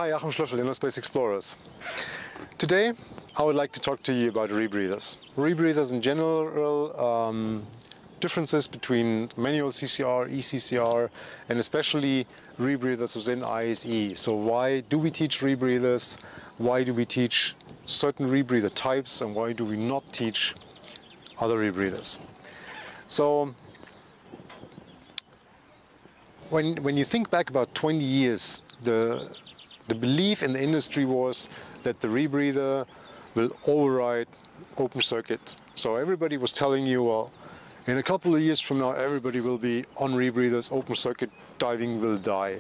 Hi, Achim, InnerSpace Explorers. Today I would like to talk to you about rebreathers. Rebreathers in general, differences between manual CCR, eCCR, and especially rebreathers within ISE. So why do we teach rebreathers? Why do we teach certain rebreather types? And why do we not teach other rebreathers? So when you think back about 20 years, the belief in the industry was that the rebreather will override open circuit. So everybody was telling you, well, in a couple of years from now, everybody will be on rebreathers, open circuit diving will die.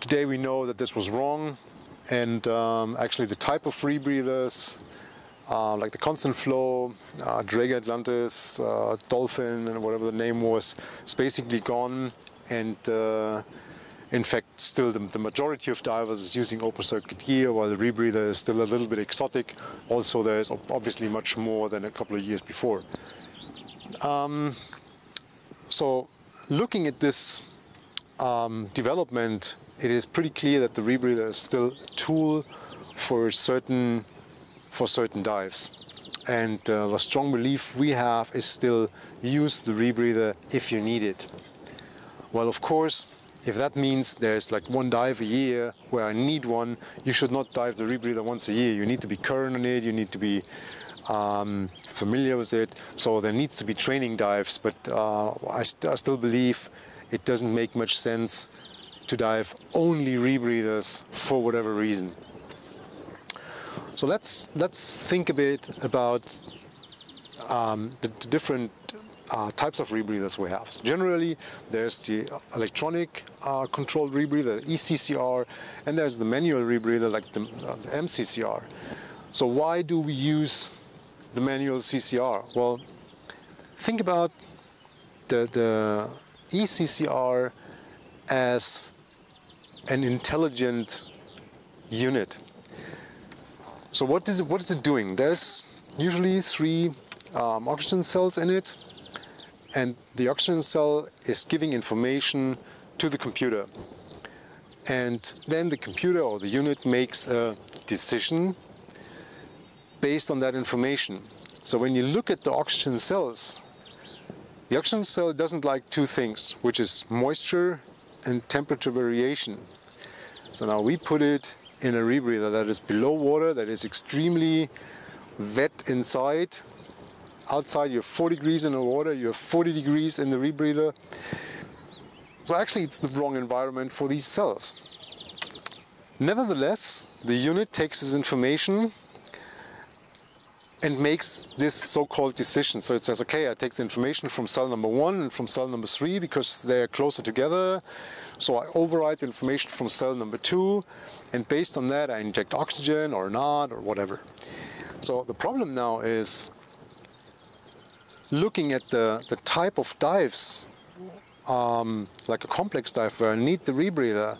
Today we know that this was wrong, and actually the type of rebreathers, like the constant flow, Dragon Atlantis, Dolphin, and whatever the name was, is basically gone. And in fact, still the majority of divers is using open circuit gear, while the rebreather is still a little bit exotic. Also, there's obviously much more than a couple of years before. So looking at this development, it is pretty clear that the rebreather is still a tool for certain dives. And the strong belief we have is still use the rebreather if you need it. Well, of course, if that means there's like one dive a year where I need one, you should not dive the rebreather once a year. You need to be current on it, you need to be familiar with it. So there needs to be training dives, but I still believe it doesn't make much sense to dive only rebreathers for whatever reason. So let's think a bit about the different types of rebreathers we have. So generally, there's the electronic controlled rebreather, eCCR, and there's the manual rebreather like the MCCR. So why do we use the manual CCR? Well, think about the eCCR as an intelligent unit. So what is it doing? There's usually 3 oxygen cells in it. And the oxygen cell is giving information to the computer. And then the computer or the unit makes a decision based on that information. So when you look at the oxygen cells, the oxygen cell doesn't like 2 things, which is moisture and temperature variation. So now we put it in a rebreather that is below water, that is extremely wet inside. Outside you have 4 degrees in the water, you have 40 degrees in the rebreather. So actually it's the wrong environment for these cells. Nevertheless, the unit takes this information and makes this so-called decision. So it says, okay, I take the information from cell number 1 and from cell number 3 because they're closer together. So I override the information from cell number 2, and based on that I inject oxygen or not or whatever. So the problem now is looking at the type of dives, like a complex dive where I need the rebreather,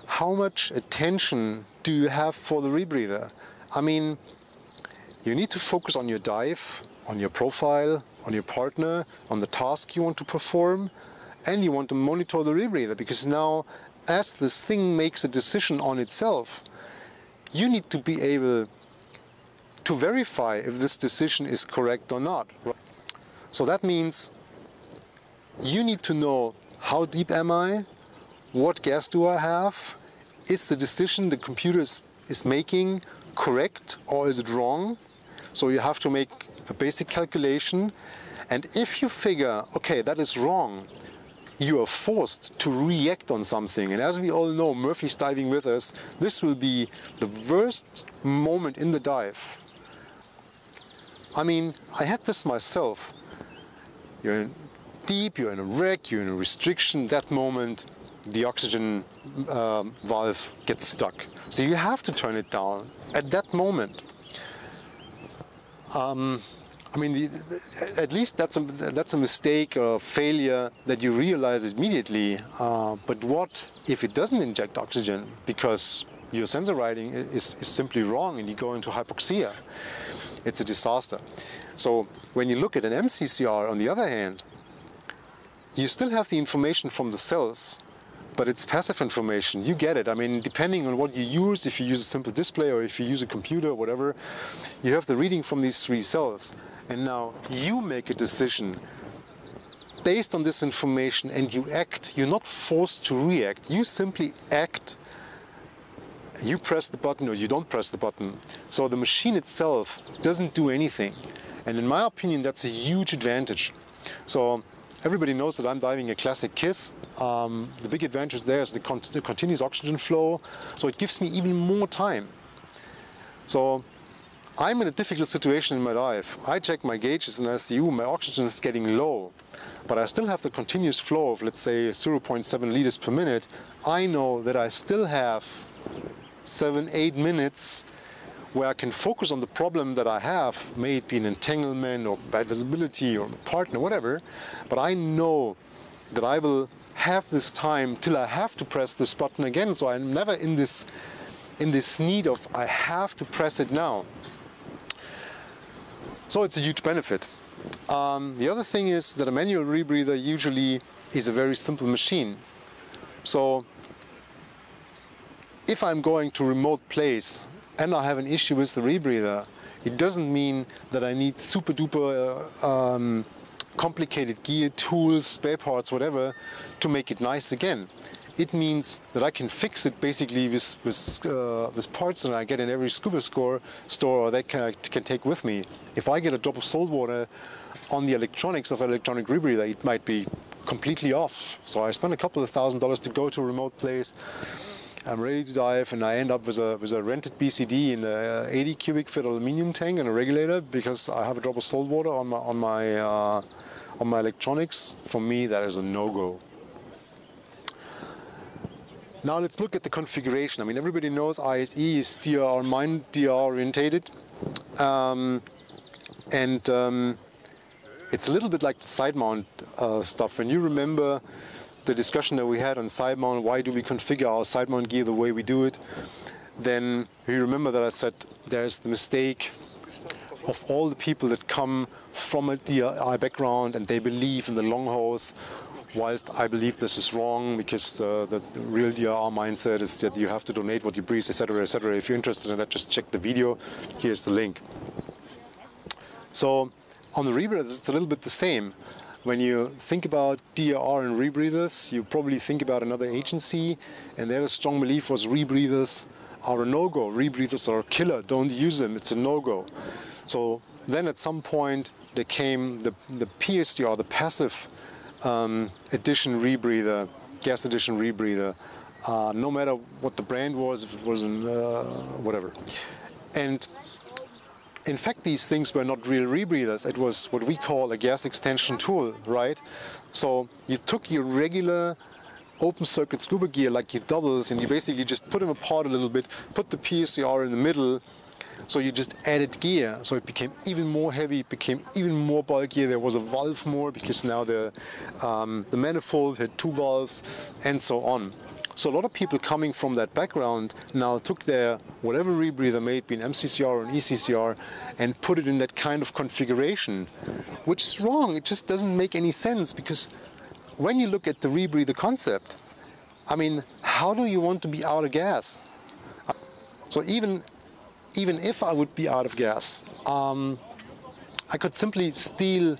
how much attention do you have for the rebreather? I mean, you need to focus on your dive, on your profile, on your partner, on the task you want to perform, and you want to monitor the rebreather, because now as this thing makes a decision on itself, you need to be able to verify if this decision is correct or not. So that means you need to know, how deep am I? What gas do I have? Is the decision the computer is making correct or is it wrong? So you have to make a basic calculation. And if you figure, okay, that is wrong, you are forced to react on something. And as we all know, Murphy's diving with us, this will be the worst moment in the dive. I mean, I had this myself. You're in deep, you're in a wreck, you're in a restriction. That moment, the oxygen valve gets stuck. So you have to turn it down at that moment. I mean, at least that's a mistake or a failure that you realize immediately. But what if it doesn't inject oxygen because your sensor writing is simply wrong and you go into hypoxia? It's a disaster. So when you look at an MCCR, on the other hand, you still have the information from the cells, but it's passive information. You get it. I mean, depending on what you use, if you use a simple display or if you use a computer or whatever, you have the reading from these 3 cells. And now you make a decision based on this information and you act. You're not forced to react. You simply act. You press the button or you don't press the button. So the machine itself doesn't do anything. And in my opinion, that's a huge advantage. So everybody knows that I'm diving a classic KISS. The big advantage there is the continuous oxygen flow. So it gives me even more time. So I'm in a difficult situation in my dive. I check my gauges in ICU, my oxygen is getting low, but I still have the continuous flow of, let's say, 0.7 liters per minute. I know that I still have 7-8 minutes where I can focus on the problem that I have, may it be an entanglement or bad visibility or a partner, whatever, but I know that I will have this time till I have to press this button again, so I'm never in this need of I have to press it now. So it's a huge benefit. The other thing is that a manual rebreather usually is a very simple machine. So if I'm going to a remote place and I have an issue with the rebreather, it doesn't mean that I need super duper complicated gear, tools, spare parts, whatever, to make it nice again. It means that I can fix it basically with parts that I get in every scuba store or that I can take with me. If I get a drop of salt water on the electronics of an electronic rebreather, it might be completely off. So I spend a couple of $1,000s to go to a remote place. I'm ready to dive, and I end up with a rented BCD in a 80 cubic foot aluminum tank and a regulator because I have a drop of salt water on my electronics. For me, that is a no-go. Now let's look at the configuration. I mean, everybody knows ISE is DR orientated, it's a little bit like the side mount stuff. When you remember the discussion that we had on side mount, why do we configure our side mount gear the way we do it, then you remember that I said there's the mistake of all the people that come from a DI background and they believe in the long hose, whilst I believe this is wrong, because the real DRR mindset is that you have to donate what you breathe, etc., etc. If you're interested in that, just check the video. Here's the link. So on the rebreathers, it's a little bit the same. When you think about DRR and rebreathers, you probably think about another agency, and their strong belief was rebreathers are a no-go. Rebreathers are a killer. Don't use them. It's a no-go. So then at some point there came the PSDR, the passive edition rebreather, gas edition rebreather, no matter what the brand was, if it was in whatever. And in fact, these things were not real rebreathers. It was what we call a gas extension tool, right? So you took your regular open circuit scuba gear, like your doubles, and you basically just put them apart a little bit, put the PSDR in the middle. So you just added gear, so it became even more heavy, it became even more bulkier. There was a valve more because now the manifold had 2 valves, and so on. So a lot of people coming from that background now took their whatever rebreather, may it be an MCCR or an ECCR, and put it in that kind of configuration, which is wrong. It just doesn't make any sense, because when you look at the rebreather concept, I mean, how do you want to be out of gas? So even if I would be out of gas, I could simply steal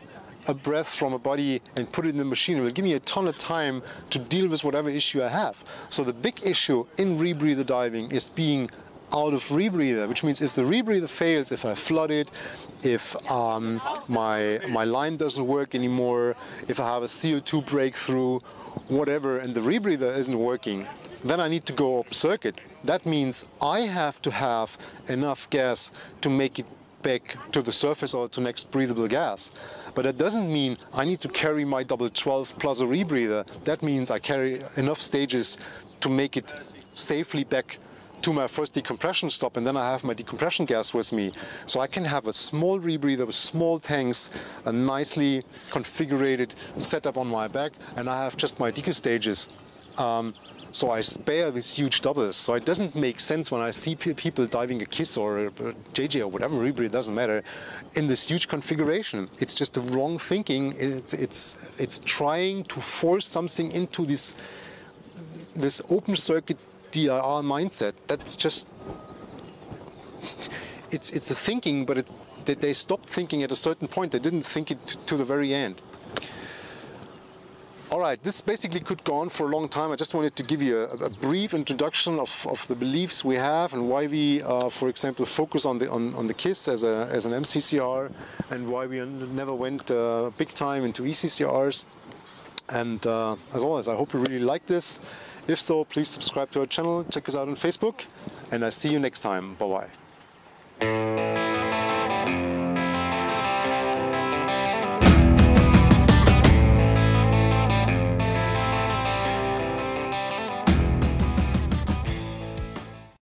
a breath from a body and put it in the machine. It will give me a ton of time to deal with whatever issue I have. So the big issue in rebreather diving is being out of rebreather, which means if the rebreather fails, if I flood it, if my line doesn't work anymore, if I have a CO2 breakthrough, whatever, and the rebreather isn't working, then I need to go open circuit. That means I have to have enough gas to make it back to the surface or to next breathable gas. But that doesn't mean I need to carry my double 12 plus a rebreather. That means I carry enough stages to make it safely back to my first decompression stop, and then I have my decompression gas with me. So I can have a small rebreather with small tanks, a nicely configured setup on my back, and I have just my deco stages. So I spare these huge doubles. So it doesn't make sense when I see people diving a KISS or a JJ or whatever rebreather, doesn't matter, in this huge configuration. It's just the wrong thinking. It's trying to force something into this this open circuit DIR mindset, that's just, it's a thinking, but they stopped thinking at a certain point. They didn't think it to the very end. All right, this basically could go on for a long time. I just wanted to give you a brief introduction of the beliefs we have and why we, for example, focus on the KISS as an MCCR, and why we never went big time into ECCRs. And as always, I hope you really like this. If so, please subscribe to our channel, check us out on Facebook, and I'll see you next time. Bye-bye.